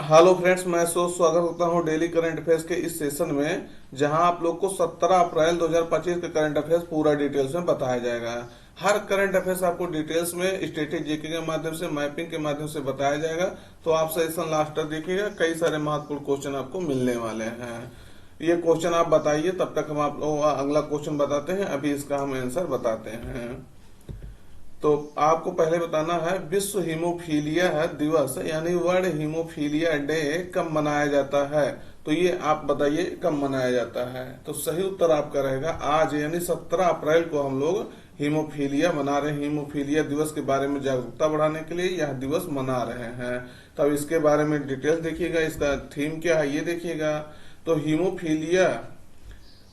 Hello friends, मैं स्वागत करता हूं डेली करंट अफेयर्स के इस सेशन में, जहां आप लोग को 17 अप्रैल 2025 के करंट अफेयर्स पूरा डिटेल्स में बताया जाएगा। हर करंट अफेयर्स आपको डिटेल्स में स्टैटिक जीके के माध्यम से, मैपिंग के माध्यम से बताया जाएगा। तो आप सेशन लास्ट तक देखिएगा, कई सारे महत्वपूर्ण क्वेश्चन आपको मिलने वाले हैं। ये क्वेश्चन आप बताइए, तब तक हम आप लोग अगला क्वेश्चन बताते हैं। अभी इसका हम आंसर बताते हैं। तो आपको पहले बताना है, विश्व हीमोफीलिया दिवस यानी वर्ल्ड हीमोफीलिया डे कब मनाया जाता है। तो ये आप बताइए कब मनाया जाता है। तो सही उत्तर आपका रहेगा आज, यानी 17 अप्रैल को हम लोग हीमोफीलिया मना रहे हैं। हीमोफीलिया दिवस के बारे में जागरूकता बढ़ाने के लिए यह दिवस मना रहे हैं। तब इसके बारे में डिटेल देखिएगा, इसका थीम क्या है ये देखिएगा। तो हीमोफीलिया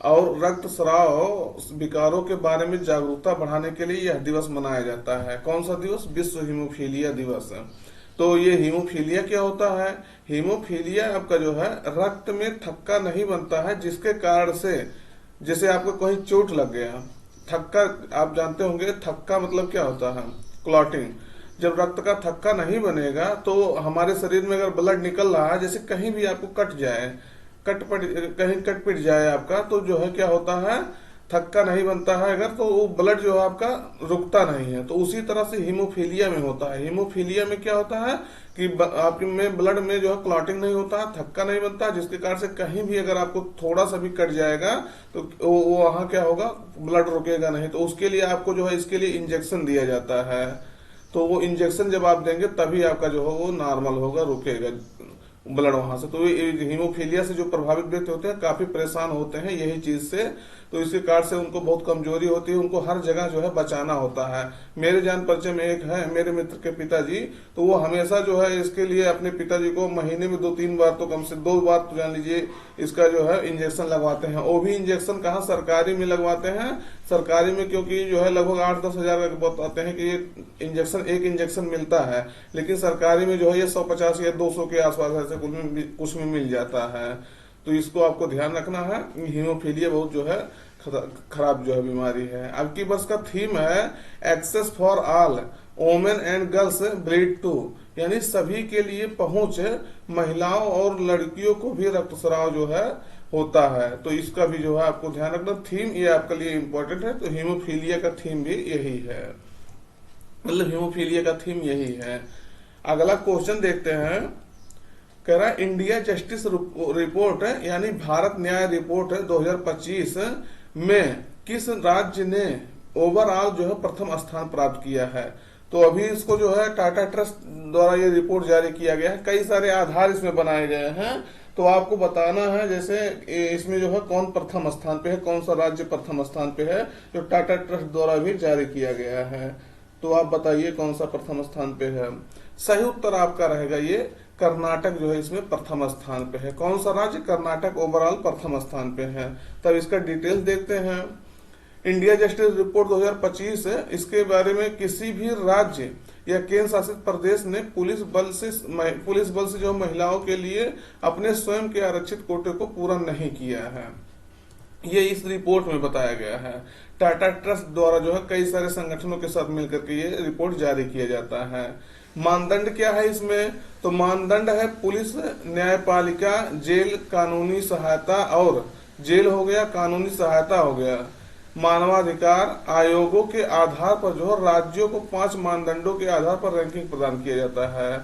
और रक्त स्राव विकारों के बारे में जागरूकता बढ़ाने के लिए यह दिवस मनाया जाता है। कौन सा दिवस? विश्व हीमोफीलिया दिवस। तो ये हीमोफीलिया क्या होता है? हीमोफीलिया आपका जो है, रक्त में थक्का नहीं बनता है, जिसके कारण से जैसे आपको कहीं चोट लग गया, थक्का आप जानते होंगे, थक्का मतलब क्या होता है? क्लॉटिंग। जब रक्त का थक्का नहीं बनेगा तो हमारे शरीर में अगर ब्लड निकल रहा है, जैसे कहीं भी आपको कट जाए, कहीं कट पिट जाए आपका, तो जो है क्या होता है, थक्का नहीं बनता है अगर, तो वो ब्लड जो है आपका रुकता नहीं है। तो उसी तरह से हीमोफीलिया में होता है। हीमोफीलिया में क्या होता है कि आपके में ब्लड में जो है क्लॉटिंग नहीं होता है, थक्का नहीं बनता, जिसके कारण से कहीं भी अगर आपको थोड़ा सा भी कट जाएगा तो वो वहां क्या होगा, ब्लड रुकेगा नहीं। तो उसके लिए आपको जो है, इसके लिए इंजेक्शन दिया जाता है। तो वो इंजेक्शन जब आप देंगे तभी आपका जो है वो नॉर्मल होगा, रुकेगा ब्लड वहां से। तो ये हीमोफीलिया से जो प्रभावित व्यक्ति होते हैं काफी परेशान होते हैं यही चीज से। तो इसके कारण से उनको बहुत कमजोरी होती है, उनको हर जगह जो है बचाना होता है। मेरे जान परिचय में एक है, मेरे मित्र के पिताजी, तो वो हमेशा जो है इसके लिए अपने पिताजी को महीने में 2-3 बार, तो कम से 2 बार तो जान लीजिए, इसका जो है इंजेक्शन लगवाते हैं। वो भी इंजेक्शन कहाँ, सरकारी में लगवाते हैं। सरकारी में क्योंकि जो है लगभग 8-10 हजार का बताते हैं कि ये इंजेक्शन, एक इंजेक्शन मिलता है, लेकिन सरकारी में जो है ये 150 या 200 के आसपास ऐसे कुछ में मिल जाता है। तो इसको आपको ध्यान रखना है। हीमोफीलिया बहुत जो है खराब जो है बीमारी है। अब की वर्ष का थीम है access for all, women and girls bleed too, यानी सभी के लिए पहुंच, महिलाओं और लड़कियों को भी रक्तस्राव जो है होता है। तो इसका भी जो है आपको ध्यान रखना। थीम ये आपके लिए इम्पोर्टेंट है। तो हीमोफीलिया का थीम भी यही है, मतलब हीमोफीलिया का थीम यही है। अगला क्वेश्चन देखते हैं। कह रहा है, इंडिया जस्टिस रिपोर्ट यानी भारत न्याय रिपोर्ट 2025 में किस राज्य ने ओवरऑल जो है प्रथम स्थान प्राप्त किया है। तो अभी इसको जो है टाटा ट्रस्ट द्वारा ये रिपोर्ट जारी किया गया है। कई सारे आधार इसमें बनाए गए हैं, तो आपको बताना है जैसे इसमें जो है कौन प्रथम स्थान पे है, कौन सा राज्य प्रथम स्थान पे है, जो टाटा ट्रस्ट द्वारा भी जारी किया गया है। तो आप बताइए कौन सा प्रथम स्थान पे है। सही उत्तर आपका रहेगा ये कर्नाटक जो है इसमें प्रथम स्थान पे है। कौन सा राज्य? कर्नाटक ओवरऑल प्रथम स्थान पे है। तब इसका डिटेल्स देखते हैं। इंडिया जस्टिस रिपोर्ट 2025 है, इसके बारे में किसी भी राज्य या केंद्र शासित प्रदेश ने पुलिस बल से जो महिलाओं के लिए अपने स्वयं के आरक्षित कोटे को पूरा नहीं किया है, ये इस रिपोर्ट में बताया गया है। टाटा ट्रस्ट द्वारा जो है कई सारे संगठनों के साथ मिलकर के ये रिपोर्ट जारी किया जाता है। मानदंड क्या है इसमें? तो मानदंड है पुलिस, न्यायपालिका, जेल, कानूनी सहायता, और जेल हो गया, कानूनी सहायता हो गया, मानवाधिकार आयोगों के आधार पर जो है राज्यों को 5 मानदंडों के आधार पर रैंकिंग प्रदान किया जाता है।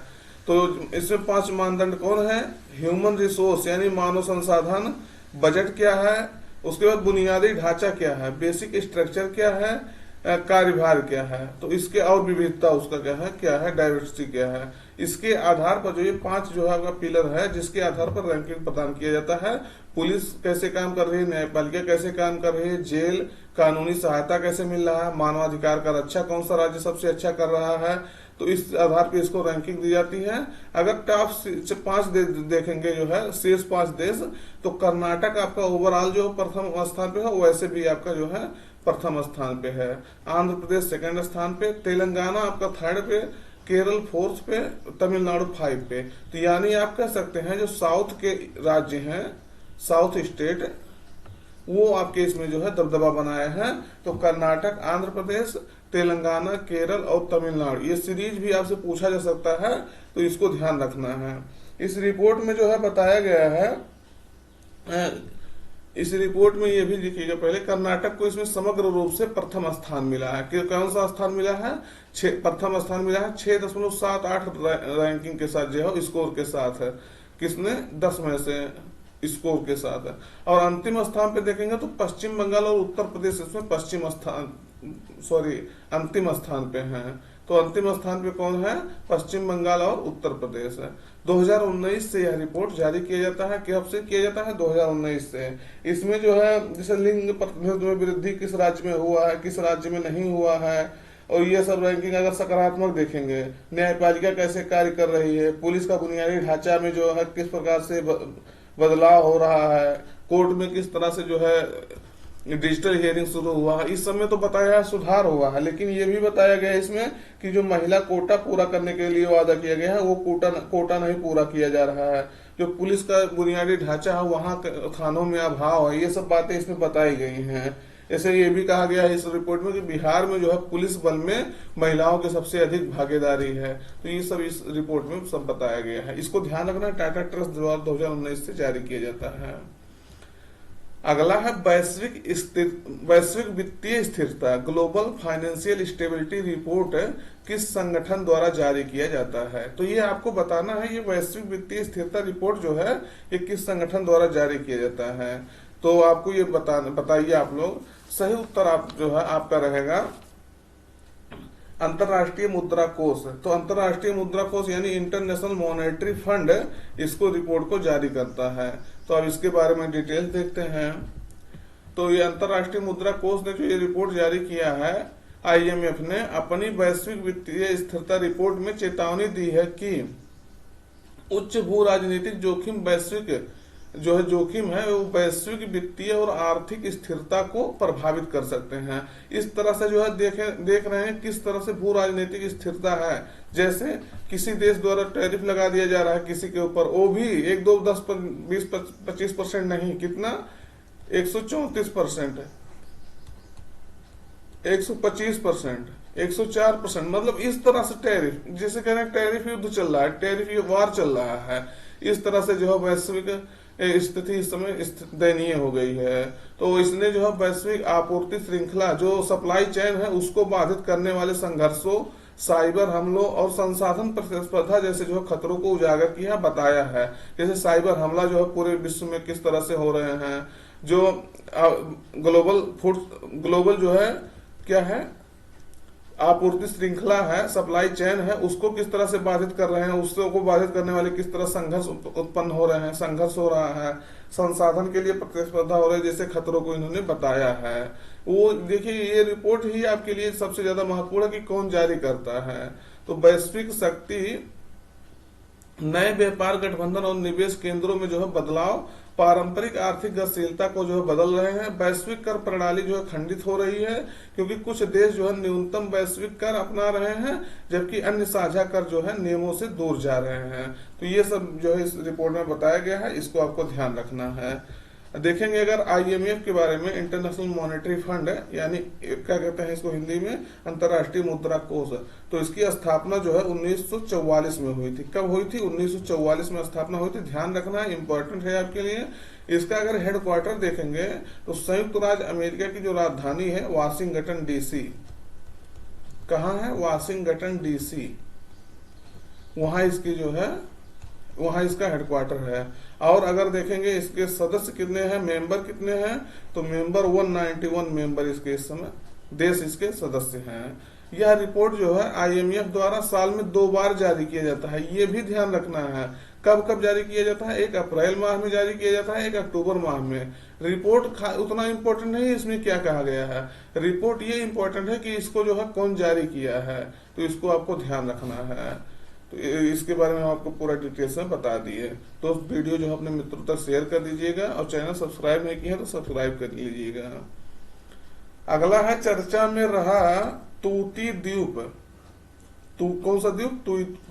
तो इसमें 5 मानदंड कौन है? ह्यूमन रिसोर्स यानी मानव संसाधन, बजट क्या है, उसके बाद बुनियादी ढांचा क्या है, बेसिक स्ट्रक्चर क्या है, कार्यभार क्या है, तो इसके और विविधता उसका क्या है, डाइवर्सिटी क्या है। इसके आधार पर जो ये 5 जो है आपका पिलर है, जिसके आधार पर रैंकिंग प्रदान किया जाता है। पुलिस कैसे काम कर रही है, न्यायपालिका कैसे काम कर रही है, जेल, कानूनी सहायता कैसे मिल रहा है, मानवाधिकार का रक्षा कौन सा राज्य सबसे अच्छा कर रहा है, तो इस आधार पर इसको रैंकिंग दी जाती है। अगर टॉप 5 देखेंगे जो है, शीर्ष 5 देश, तो कर्नाटक आपका ओवरऑल जो प्रथम स्थान पे है, वैसे भी आपका जो है प्रथम स्थान पे है। आंध्र प्रदेश सेकंड स्थान पे, तेलंगाना आपका 3rd पे, केरल 4th पे, तमिलनाडु 5 पे। तो यानी आप कह सकते हैं जो साउथ के राज्य हैं, साउथ स्टेट, वो आपके इसमें जो है दबदबा बनाए हैं। तो कर्नाटक, आंध्र प्रदेश, तेलंगाना, केरल और तमिलनाडु, ये सीरीज भी आपसे पूछा जा सकता है, तो इसको ध्यान रखना है। इस रिपोर्ट में जो है बताया गया है, इस रिपोर्ट में ये भी लिखिएगा पहले, कर्नाटक को इसमें समग्र रूप से प्रथम स्थान मिला है। कौन सा स्थान मिला है? प्रथम स्थान मिला है 6.78 रैंकिंग के साथ, जो है स्कोर के साथ है। किसने? 10 में से स्कोर के साथ है। और अंतिम स्थान पे देखेंगे तो पश्चिम बंगाल और उत्तर प्रदेश इसमें अंतिम स्थान पे हैं। तो अंतिम स्थान पे कौन है? पश्चिम बंगाल और उत्तर प्रदेश है। 2019 से यह रिपोर्ट जारी किया जाता है। कब से किया जाता है? 2019 से। इसमें जो है जैसे लिंग प्रतिशत में वृद्धि किस राज्य में हुआ है, किस राज्य में नहीं हुआ है, और ये सब रैंकिंग अगर सकारात्मक देखेंगे, न्यायपालिका कैसे कार्य कर रही है, पुलिस का बुनियादी ढांचा में जो है किस प्रकार से बदलाव हो रहा है, कोर्ट में किस तरह से जो है डिजिटल हियरिंग शुरू हुआ है, इस समय तो बताया सुधार हुआ है। लेकिन ये भी बताया गया है इसमें कि जो महिला कोटा पूरा करने के लिए वादा किया गया है वो कोटा नहीं पूरा किया जा रहा है। जो पुलिस का बुनियादी ढांचा है वहाँ थानों में अभाव है, ये सब बातें इसमें बताई गई हैं। ऐसे ये भी कहा गया है इस रिपोर्ट में कि बिहार में जो है पुलिस बल में महिलाओं की सबसे अधिक भागीदारी है। तो ये सब इस रिपोर्ट में सब बताया गया है। इसको ध्यान रखना, टाटा ट्रस्ट द्वारा 2019 से जारी किया जाता है। अगला है वैश्विक वित्तीय स्थिरता, ग्लोबल फाइनेंशियल स्टेबिलिटी रिपोर्ट किस संगठन द्वारा जारी किया जाता है? तो ये आपको बताना है, ये वैश्विक वित्तीय स्थिरता रिपोर्ट जो है ये किस संगठन द्वारा जारी किया जाता है। तो आपको ये बताइए आप लोग। सही उत्तर आप जो है आपका रहेगा अंतरराष्ट्रीय मुद्रा कोष। तो अंतरराष्ट्रीय मुद्रा कोष यानी इंटरनेशनल मॉनेटरी फंड इसको रिपोर्ट को जारी करता है। तो अब इसके बारे में डिटेल देखते हैं। तो ये अंतरराष्ट्रीय मुद्रा कोष ने जो ये रिपोर्ट जारी किया है, IMF ने अपनी वैश्विक वित्तीय स्थिरता रिपोर्ट में चेतावनी दी है कि उच्च भू राजनीतिक जोखिम वैश्विक जो है जोखिम है वो वैश्विक वित्तीय और आर्थिक स्थिरता को प्रभावित कर सकते हैं। इस तरह से जो है देख रहे हैं किस तरह से भू राजनीतिक स्थिरता है। जैसे किसी देश द्वारा टैरिफ लगा दिया जा रहा है किसी के ऊपर, वो भी 1, 2, 10, 20, 25% नहीं, कितना? 134%, 125%, 104%, मतलब इस तरह से टैरिफ, जैसे कह रहे हैं टैरिफ युद्ध चल रहा है, टैरिफ वार चल रहा है। इस तरह से जो है वैश्विक स्थिति इस समय दयनीय हो गई है। तो इसने जो है वैश्विक आपूर्ति श्रृंखला जो सप्लाई चेन है उसको बाधित करने वाले संघर्षों, साइबर हमलों और संसाधन प्रतिस्पर्धा जैसे जो खतरों को उजागर किया, बताया है। जैसे साइबर हमला जो है पूरे विश्व में किस तरह से हो रहे हैं, जो ग्लोबल जो है क्या है आपूर्ति श्रृंखला है, सप्लाई चेन है, उसको किस तरह से बाधित कर रहे हैं, उसको बाधित करने वाले किस तरह संघर्ष उत्पन्न हो रहे हैं, संघर्ष हो रहा है, संसाधन के लिए प्रतिस्पर्धा हो रही है, जैसे खतरों को इन्होंने बताया है। वो देखिए ये रिपोर्ट ही आपके लिए सबसे ज्यादा महत्वपूर्ण है कि कौन जारी करता है। तो वैश्विक शक्ति, नए व्यापार गठबंधन और निवेश केंद्रों में जो है बदलाव पारंपरिक आर्थिक गतिशीलता को जो है बदल रहे हैं। वैश्विक कर प्रणाली जो है खंडित हो रही है क्योंकि कुछ देश जो है न्यूनतम वैश्विक कर अपना रहे हैं जबकि अन्य साझा कर जो है नियमों से दूर जा रहे हैं। तो ये सब जो है इस रिपोर्ट में बताया गया है, इसको आपको ध्यान रखना है। देखेंगे अगर IMF के बारे में, इंटरनेशनल मॉनेटरी फंड यानी क्या कहते हैं इसको हिंदी में, अंतरराष्ट्रीय मुद्रा कोष, तो इसकी स्थापना जो है 1944 में हुई थी। कब हुई थी? 1944 में स्थापना हुई थी। ध्यान रखना है, इंपॉर्टेंट है आपके लिए। इसका अगर हेडक्वार्टर देखेंगे तो संयुक्त राज्य अमेरिका की जो राजधानी है वाशिंगटन DC, कहाँ है? वाशिंगटन DC, वहां इसकी जो है वहां इसका हेडक्वार्टर है। और अगर देखेंगे इसके सदस्य कितने हैं, मेंबर कितने हैं, तो मेंबर 191 मेंबर इसके इस समय देश इसके सदस्य हैं। यह रिपोर्ट जो है IMF द्वारा साल में 2 बार जारी किया जाता है, ये भी ध्यान रखना है। कब कब जारी किया जाता है? एक अप्रैल माह में जारी किया जाता है, एक अक्टूबर माह में। रिपोर्ट उतना इम्पोर्टेंट नहीं है इसमें क्या कहा गया है, रिपोर्ट ये इम्पोर्टेंट है कि इसको जो है कौन जारी किया है, तो इसको आपको ध्यान रखना है। तो इसके बारे में हम आपको पूरा डिटेल्स में बता दिए। तो वीडियो जो है अपने मित्रों तक शेयर कर दीजिएगा और चैनल सब्सक्राइब नहीं किया तो सब्सक्राइब कर लीजिएगा। अगला है चर्चा में रहा तूती द्वीप। कौन सा द्वीप?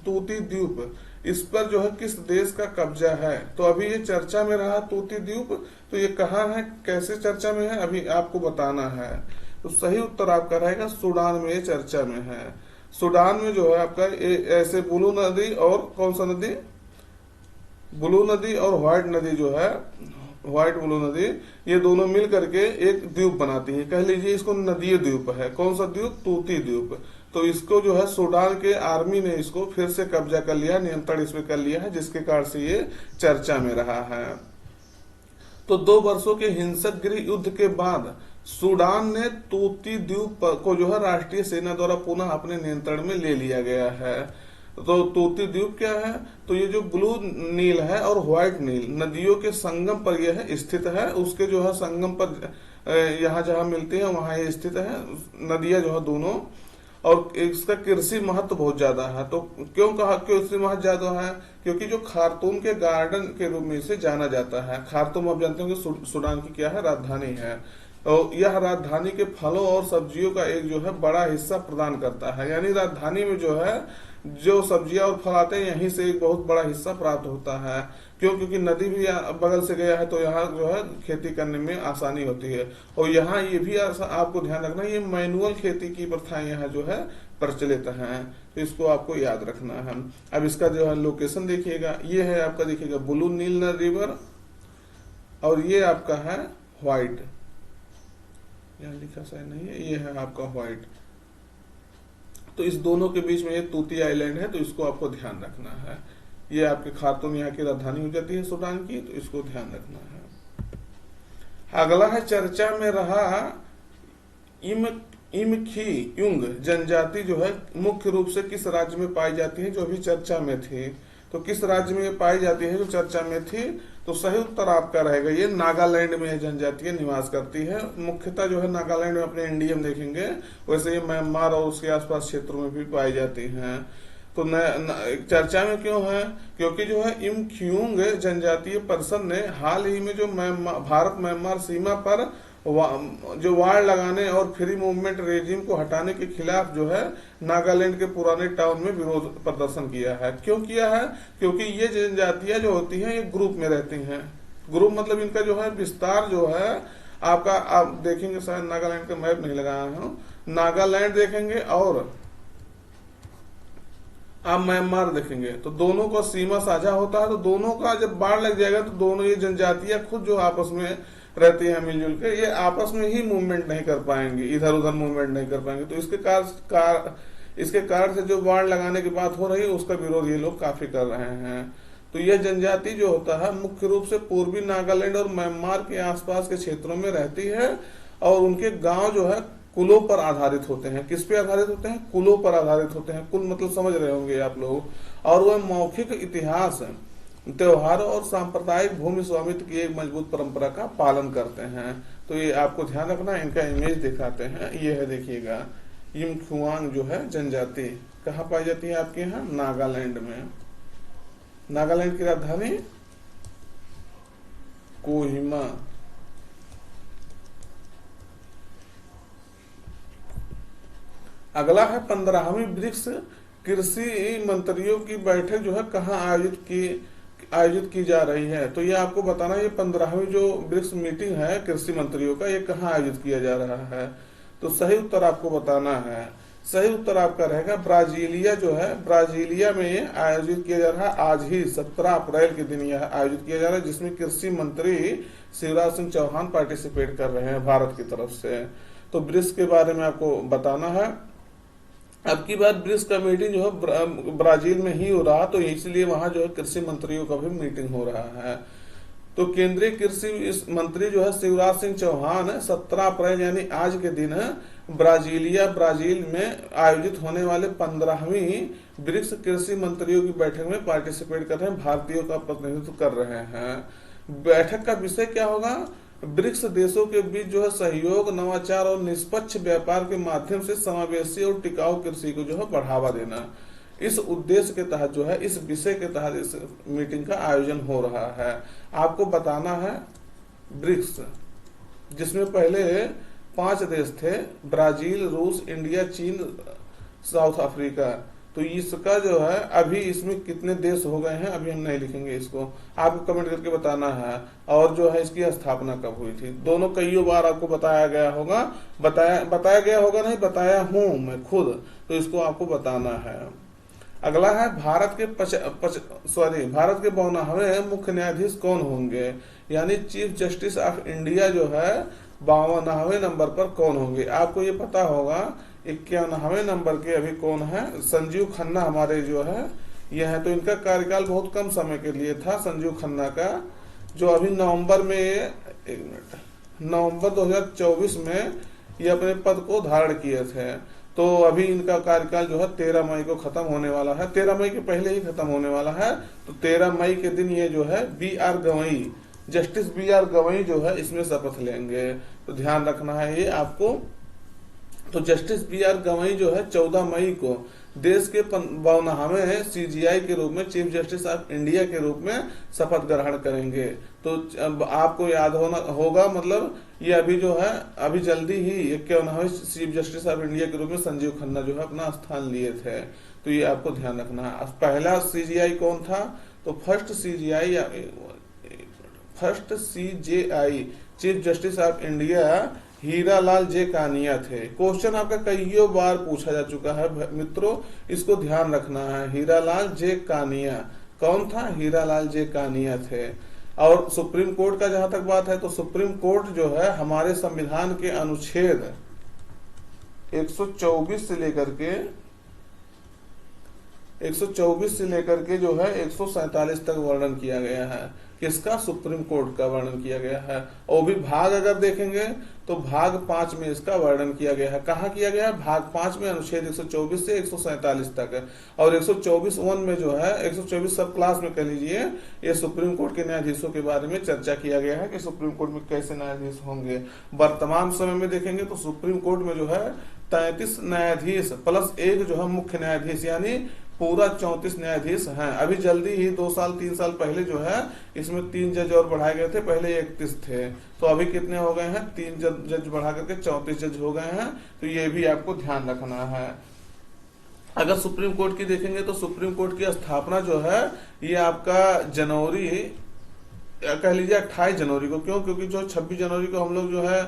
तूती द्वीप। इस पर जो है किस देश का कब्जा है? तो अभी ये चर्चा में रहा तूती द्वीप, तो ये कहाँ है, कैसे चर्चा में है, अभी आपको बताना है। तो सही उत्तर आपका रहेगा सूडान में ये चर्चा में है। सूडान में जो है आपका ऐसे ब्लू नदी और कौन सा नदी, ब्लू नदी और व्हाइट नदी जो है, व्हाइट ब्लू नदी, ये दोनों मिल करके एक द्वीप बनाती है। कह लीजिए इसको नदीय द्वीप है। कौन सा द्वीप? तूती द्वीप। तो इसको जो है सूडान के आर्मी ने इसको फिर से कब्जा कर लिया, नियंत्रण इस पे कर लिया है, जिसके कारण से ये चर्चा में रहा है। तो 2 वर्षों के हिंसक गृह युद्ध के बाद सूडान ने तूती द्वीप को जो है राष्ट्रीय सेना द्वारा पुनः अपने नियंत्रण में ले लिया गया है। तो तूती द्वीप क्या है? तो ये जो ब्लू नील है और व्हाइट नील नदियों के संगम पर यह स्थित है। उसके जो है संगम पर यहाँ जहाँ मिलती है वहां ये स्थित है नदियां जो है दोनों। और इसका कृषि महत्व बहुत ज्यादा है। तो क्यों कहा कृषि महत्व ज्यादा है? क्योंकि जो खार्तूम के गार्डन के रूप में इसे जाना जाता है। खार्तूम आप जानते हो कि सूडान की क्या है? राजधानी है। तो यह राजधानी के फलों और सब्जियों का एक जो है बड़ा हिस्सा प्रदान करता है। यानी राजधानी में जो है जो सब्जियां और फल आते हैं यहीं से एक बहुत बड़ा हिस्सा प्राप्त होता है। क्यों? क्योंकि नदी भी बगल से गया है तो यहाँ जो है खेती करने में आसानी होती है। और यहाँ ये भी आपको ध्यान रखना, ये मैनुअल खेती की प्रथाएं यहाँ जो है प्रचलित हैं। तो इसको आपको याद रखना है। अब इसका जो है लोकेशन देखिएगा, ये है आपका देखिएगा ब्लू नील रिवर, और ये आपका है व्हाइट, यहाँ लिखा शायद नहीं है, ये है आपका व्हाइट। तो इस दोनों के बीच में ये तूती आइलैंड है, तो इसको आपको ध्यान रखना है। ये आपके खार्तूम यहाँ की राजधानी हो जाती है सूडान की, तो इसको ध्यान रखना है। अगला है चर्चा में रहा इमखियुंग जनजाति जो है मुख्य रूप से किस राज्य में पाई जाती है, जो अभी चर्चा में थी। तो किस राज्य में ये पाई जाती है जो चर्चा में थी? तो सही उत्तर आपका रहेगा ये नागालैंड में ये जनजातियां निवास करती है। मुख्यतः जो है नागालैंड में अपने इंडियन देखेंगे, वैसे ये म्यांमार और उसके आसपास क्षेत्रों में भी पाई जाती हैं। तो चर्चा में क्यों है? क्योंकि जो है इमखियुंग जनजातीय परिषद ने हाल ही में जो भारत म्यांमार सीमा पर जो वाड़ लगाने और फ्री मूवमेंट रेजिम को हटाने के खिलाफ जो है नागालैंड के पुराने टाउन में विरोध प्रदर्शन किया है। क्यों किया है? क्योंकि ये जनजातियां जो होती हैं ये ग्रुप में रहती हैं। ग्रुप मतलब इनका जो है विस्तार जो है आपका, आप देखेंगे शायद नागालैंड का मैप नहीं लगाया हूं, नागालैंड देखेंगे और आप म्यांमार देखेंगे तो दोनों का सीमा साझा होता है। तो दोनों का जब बाढ़ लग जाएगा तो दोनों ये जनजातियां खुद जो आपस में रहती हैं मिलजुल के, ये आपस में ही मूवमेंट नहीं कर पाएंगे, इधर उधर मूवमेंट नहीं कर पाएंगे। तो इसके कारण से जो बाढ़ लगाने की बात हो रही है उसका विरोध ये लोग काफी कर रहे हैं। तो यह जनजाति जो होता है मुख्य रूप से पूर्वी नागालैंड और म्यांमार के आसपास के क्षेत्रों में रहती है, और उनके गांव जो है कुलों पर आधारित होते हैं। किस पे आधारित होते हैं? कुलों पर आधारित होते हैं। कुल मतलब समझ रहे होंगे आप लोग। और वह मौखिक इतिहास, त्योहारों और सांप्रदायिक भूमि स्वामित्व की एक मजबूत परंपरा का पालन करते हैं। तो ये आपको ध्यान रखना, इनका इमेज दिखाते हैं। ये है देखिएगा इमखियुंग जो है जनजाति कहाँ पाई जाती है आपके यहाँ? नागालैंड में। नागालैंड की राजधानी कोहिमा। अगला है 15वीं ब्रिक्स कृषि मंत्रियों की बैठक जो है कहाँ आयोजित की जा रही है। तो ये आपको बताना, ये 15वीं जो ब्रिक्स मीटिंग है कृषि मंत्रियों का, ये कहाँ आयोजित किया जा रहा है। तो सही उत्तर आपको बताना है। सही उत्तर आपका रहेगा ब्राजीलिया जो है, ब्राजीलिया में ये आयोजित किया जा रहा है। आज ही 17 अप्रैल के दिन यह आयोजित किया जा रहा है, जिसमें कृषि मंत्री शिवराज सिंह चौहान पार्टिसिपेट कर रहे हैं भारत की तरफ से। तो ब्रिक्स के बारे में आपको बताना है। अब की बार ब्रिक्स का मीटिंग जो है ब्राजील में ही हो रहा, तो इसलिए वहां जो है कृषि मंत्रियों का भी मीटिंग हो रहा है। तो केंद्रीय कृषि मंत्री जो है शिवराज सिंह चौहान 17 अप्रैल यानी आज के दिन ब्राजील में आयोजित होने वाले 15वीं ब्रिक्स कृषि मंत्रियों की बैठक में पार्टिसिपेट कर रहे हैं, भारतीयों का प्रतिनिधित्व कर रहे हैं। बैठक का विषय क्या होगा? ब्रिक्स देशों के बीच जो है सहयोग, नवाचार और निष्पक्ष व्यापार के माध्यम से समावेशी और टिकाऊ कृषि को जो है बढ़ावा देना। इस उद्देश्य के तहत जो है, इस विषय के तहत इस मीटिंग का आयोजन हो रहा है। आपको बताना है ब्रिक्स, जिसमें पहले 5 देश थे, ब्राजील, रूस, इंडिया, चीन, साउथ अफ्रीका। तो इसका जो है अभी इसमें कितने देश हो गए हैं अभी हम नहीं लिखेंगे, इसको आपको कमेंट करके बताना है। और जो है इसकी स्थापना कब हुई थी, दोनों कई बार आपको बताया गया होगा, बताया गया होगा नहीं, बताया हूं मैं खुद, तो इसको आपको बताना है। अगला है भारत के भारत के 52वें मुख्य न्यायाधीश कौन होंगे, यानी चीफ जस्टिस ऑफ इंडिया जो है 52वें नंबर पर कौन होंगे। आपको ये पता होगा 91वें नंबर के अभी कौन है, संजीव खन्ना हमारे जो है ये है। तो इनका कार्यकाल बहुत कम समय के लिए था संजीव खन्ना का, जो अभी नवंबर 2024 में ये अपने पद को धारण किए थे। तो अभी इनका कार्यकाल जो है 13 मई को खत्म होने वाला है, 13 मई के पहले ही खत्म होने वाला है। तो 13 मई के दिन ये जो है जस्टिस बी आर गवई जो है इसमें शपथ लेंगे। तो ध्यान रखना है ये आपको। तो जस्टिस बी आर गवई जो है 14 मई को देश के 52वें सीजीआई के रूप में, चीफ जस्टिस ऑफ इंडिया के रूप में शपथ ग्रहण करेंगे। तो आपको याद होगा मतलब ये अभी जो है अभी जल्दी ही 51वें चीफ जस्टिस ऑफ इंडिया के रूप में संजीव खन्ना जो है अपना स्थान लिए थे। तो ये आपको ध्यान रखना है। पहला सीजीआई कौन था, तो first CJI chief justice of India Hiralal J Kania थे। क्वेश्चन आपका कईयों बार पूछा जा चुका है मित्रों, इसको ध्यान रखना है। हीरालाल जे कानिया कौन था, हीरालाल जे कानिया थे। और सुप्रीम कोर्ट का जहां तक बात है, तो सुप्रीम कोर्ट जो है हमारे संविधान के अनुच्छेद 124 से लेकर के जो है 147 तक वर्णन किया गया है। किसका, सुप्रीम कोर्ट का वर्णन किया गया है। और भी भाग अगर देखेंगे तो भाग 5 में इसका वर्णन किया गया है। कहाँ किया गया है, भाग 5 में अनुच्छेद 124 से 147 तक। और 124(1) में जो है 124 सब क्लास में कह लीजिए, ये सुप्रीम कोर्ट के न्यायाधीशों के बारे में चर्चा किया गया है कि सुप्रीम कोर्ट में कैसे न्यायाधीश होंगे। वर्तमान समय में देखेंगे तो सुप्रीम कोर्ट में जो है 33 न्यायाधीश प्लस 1 जो है मुख्य न्यायाधीश, यानी पूरा 34 न्यायाधीश हैं। अभी जल्दी ही 2-3 साल पहले जो है इसमें 3 जज और बढ़ाए गए थे, पहले 31 थे। तो अभी कितने हो गए हैं, 3 जज बढ़ा करके 34 जज हो गए हैं। तो ये भी आपको ध्यान रखना है। अगर सुप्रीम कोर्ट की देखेंगे तो सुप्रीम कोर्ट की स्थापना जो है ये आपका जनवरी कह लीजिए 28 जनवरी को, क्यों, क्योंकि जो 26 जनवरी को हम लोग जो है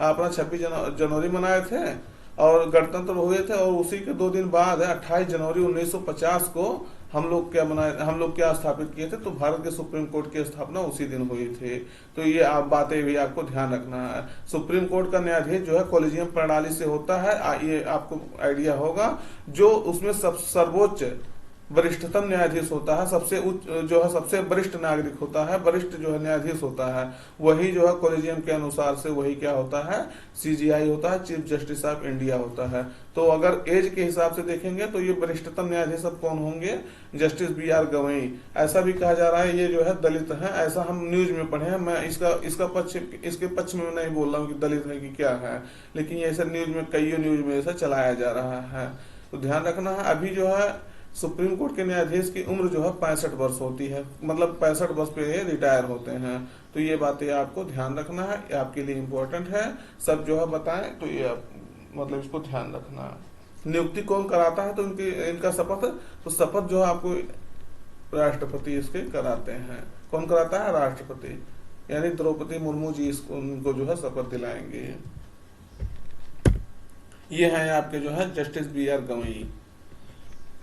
अपना 26 जनवरी मनाए थे और गणतंत्र हुए थे। और उसी के 2 दिन बाद 28 जनवरी 1950 को हम लोग क्या स्थापित किए थे, तो भारत के सुप्रीम कोर्ट की स्थापना उसी दिन हुई थी। तो ये बातें भी आपको ध्यान रखना है। सुप्रीम कोर्ट का न्यायाधीश जो है कॉलेजियम प्रणाली से होता है, ये आपको आइडिया होगा। जो उसमें सर्वोच्च वरिष्ठतम न्यायाधीश होता है, सबसे उच्च जो है सबसे वरिष्ठ नागरिक होता है, वरिष्ठ जो है न्यायाधीश होता है, वही जो है कॉलेजियम के अनुसार से वही क्या होता है, सीजीआई होता है, चीफ जस्टिस ऑफ इंडिया होता है। तो अगर एज के हिसाब से देखेंगे तो ये वरिष्ठतम न्यायाधीश अब कौन होंगे, जस्टिस बी आर गवई। ऐसा भी कहा जा रहा है ये जो है दलित है, ऐसा हम न्यूज में पढ़े हैं। मैं इसके पक्ष में नहीं बोल रहा हूँ कि दलित है कि क्या है, लेकिन ये ऐसा न्यूज में कई न्यूज में ऐसा चलाया जा रहा है। तो ध्यान रखना है। अभी जो है सुप्रीम कोर्ट के न्यायाधीश की उम्र जो है 65 वर्ष होती है, मतलब 65 वर्ष पे ये रिटायर होते हैं। तो ये बातें आपको ध्यान रखना है, ये आपके लिए इम्पोर्टेंट है। सब जो है बताएं तो ये मतलब इसको ध्यान रखना है। नियुक्ति कौन कराता है, तो इनका शपथ, तो शपथ जो है आपको राष्ट्रपति इसके कराते हैं। कौन कराता है, राष्ट्रपति, यानी द्रौपदी मुर्मू जी उनको जो है शपथ दिलाएंगे। ये है आपके जो है जस्टिस बी आर गवई।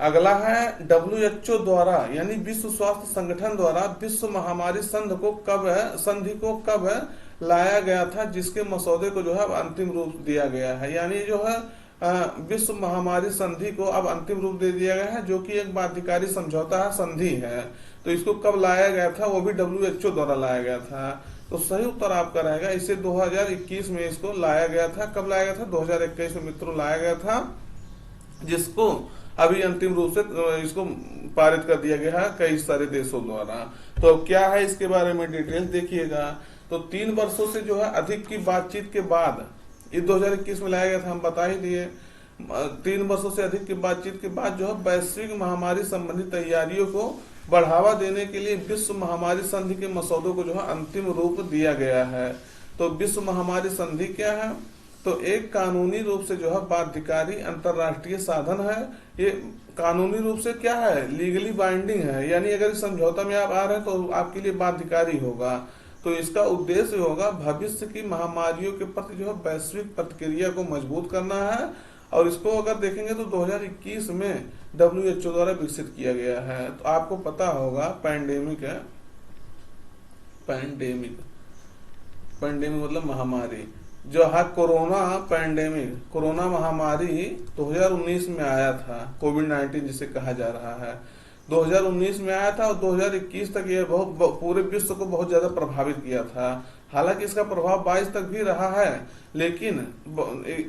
अगला है WHO द्वारा, यानी विश्व स्वास्थ्य संगठन द्वारा विश्व महामारी संधि को कब लाया गया था, जिसके मसौदे को जो है अब अंतिम रूप दिया गया है। यानी जो है विश्व महामारी संधि को अब अंतिम रूप दे दिया गया है, जो कि एक बाध्यकारी समझौता है, संधि है। तो इसको कब लाया गया था, वो भी WHO द्वारा लाया गया था। तो सही उत्तर आपका रहेगा, इसे 2021 में इसको लाया गया था। कब लाया गया था, 2021 में मित्रों लाया गया था, जिसको अभी अंतिम रूप से इसको पारित कर दिया गया है कई सारे देशों द्वारा। तो क्या है इसके बारे में डिटेल देखिएगा। तो 3 वर्षों से जो है अधिक की बातचीत के बाद, ये 2021 में लाया गया था, हम बता ही दिए। 3 वर्षों से अधिक की बातचीत के बाद जो है वैश्विक महामारी संबंधी तैयारियों को बढ़ावा देने के लिए विश्व महामारी संधि के मसौदों को जो है अंतिम रूप दिया गया है। तो विश्व महामारी संधि क्या है, तो एक कानूनी रूप से जो है बाध्यकारी अंतरराष्ट्रीय साधन है। ये कानूनी रूप से क्या है, लीगली बाइंडिंग है, यानी अगर इस समझौता में आप आ रहे हैं तो आपके लिए बाध्यकारी होगा। तो इसका उद्देश्य होगा भविष्य की महामारियों के प्रति जो है वैश्विक प्रतिक्रिया को मजबूत करना है और इसको अगर देखेंगे तो 2021 में WHO द्वारा विकसित किया गया है। तो आपको पता होगा पैंडेमिक है, पैंडेमिक पैंडेमिक मतलब महामारी, जो है कोरोना पैंडेमिक, कोरोना महामारी 2019 में आया था, कोविड-19 जिसे कहा जा रहा है, 2019 में आया था और 2021 तक ये बहुत पूरे विश्व को बहुत ज्यादा प्रभावित किया था। हालांकि इसका प्रभाव 22 तक भी रहा है, लेकिन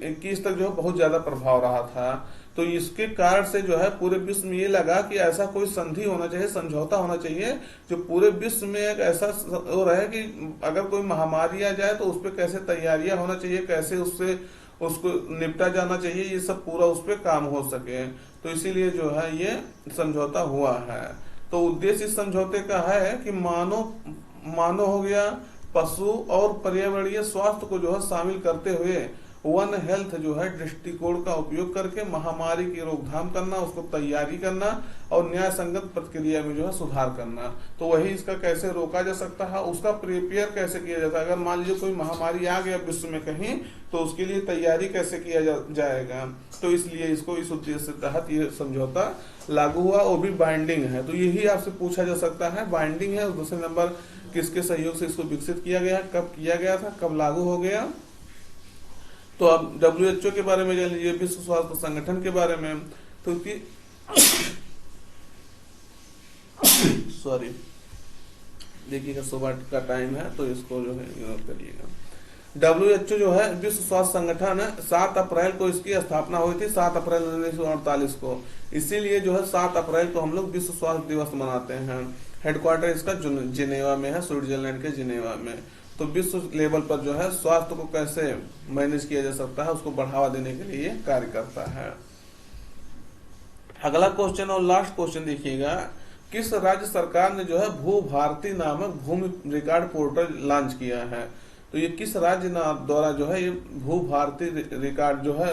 21 तक जो है बहुत ज्यादा प्रभाव रहा था। तो इसके कारण से जो है पूरे विश्व में ये लगा कि ऐसा कोई संधि होना चाहिए, समझौता होना चाहिए, जो पूरे विश्व में एक ऐसा हो रहा कि अगर कोई महामारी आ जाए तो उस पर कैसे तैयारियां होना चाहिए, कैसे उससे उसको निपटा जाना चाहिए, ये सब पूरा उस पर काम हो सके। तो इसीलिए जो है ये समझौता हुआ है। तो उद्देश्य इस समझौते का है कि मानव हो गया, पशु और पर्यावरणीय स्वास्थ्य को जो है शामिल करते हुए वन हेल्थ जो है दृष्टिकोण का उपयोग करके महामारी की रोकथाम करना, उसको तैयारी करना और न्याय संगत प्रक्रिया में जो है सुधार करना। तो वही इसका कैसे रोका जा सकता है, उसका प्रिपेयर कैसे किया जाता है, अगर मान लीजिए कोई महामारी आ गया विश्व में कहीं, तो उसके लिए तैयारी कैसे किया जाएगा। तो इसलिए इसको इस उद्देश्य के तहत ये समझौता लागू हुआ, वो भी बाइंडिंग है। तो यही आपसे पूछा जा सकता है, बाइंडिंग है, दूसरे नंबर किसके सहयोग से इसको विकसित किया गया, कब किया गया था, कब लागू हो गया। तो अब WHO के बारे में जान लीजिए, विश्व स्वास्थ्य संगठन के बारे में। तो सॉरी, देखिएगा सुबह का टाइम है तो इसको जो है इग्नोर करिएगा। WHO जो है विश्व स्वास्थ्य संगठन है, 7 अप्रैल को इसकी स्थापना हुई थी, 7 अप्रैल 1948 को। इसीलिए जो है 7 अप्रैल को हम लोग विश्व स्वास्थ्य दिवस मनाते हैं। हेडक्वार्टर इसका जिनेवा में है, स्विट्जरलैंड के जिनेवा में। तो विश्व लेवल पर जो है स्वास्थ्य को कैसे मैनेज किया जा सकता है, उसको बढ़ावा देने के लिए कार्य करता है। अगला क्वेश्चन और लास्ट क्वेश्चन देखिएगा, किस राज्य सरकार ने जो है भू भारती नामक भूमि रिकॉर्ड पोर्टल लॉन्च किया है। तो ये किस राज्य द्वारा जो है ये भू भारती रिकॉर्ड जो है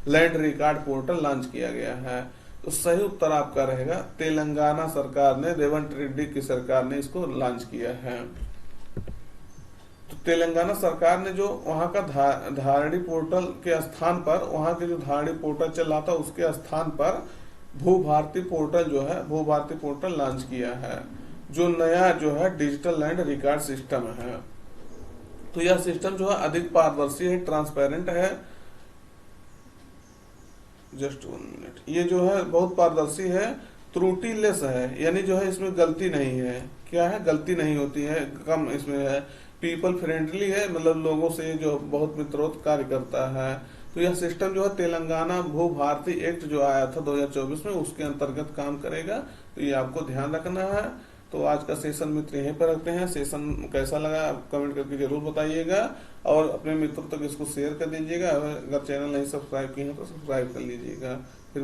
लैंड रिकॉर्ड पोर्टल लॉन्च किया गया है। तो सही उत्तर आपका रहेगा तेलंगाना सरकार ने, रेवंत रेड्डी की सरकार ने इसको लॉन्च किया है। तो तेलंगाना सरकार ने जो वहां का धारणी पोर्टल के स्थान पर, वहां के जो धारणी पोर्टल चल रहा था उसके स्थान पर भू भारती पोर्टल जो है, भू भारती पोर्टल लॉन्च किया है, जो नया जो है डिजिटल लैंड रिकॉर्ड सिस्टम है। तो यह सिस्टम जो है अधिक पारदर्शी है, ट्रांसपेरेंट है। जस्ट 1 मिनट, ये जो है बहुत पारदर्शी है, त्रुटि लेस है, यानी जो है इसमें गलती नहीं है। क्या है, गलती नहीं होती है, कम इसमें है। पीपल फ्रेंडली है, मतलब लोगों से जो बहुत मित्रोत कार्य करता है। तो यह सिस्टम जो है तेलंगाना भू भारती एक्ट जो आया था 2024 में, उसके अंतर्गत काम करेगा। तो ये आपको ध्यान रखना है। तो आज का सेशन मित्र यहीं पर रखते हैं। सेशन कैसा लगा आप कमेंट करके जरूर बताइएगा और अपने मित्रों तक इसको शेयर कर दीजिएगा। अगर चैनल नहीं सब्सक्राइब किए हैं तो सब्सक्राइब कर लीजिएगा। फिर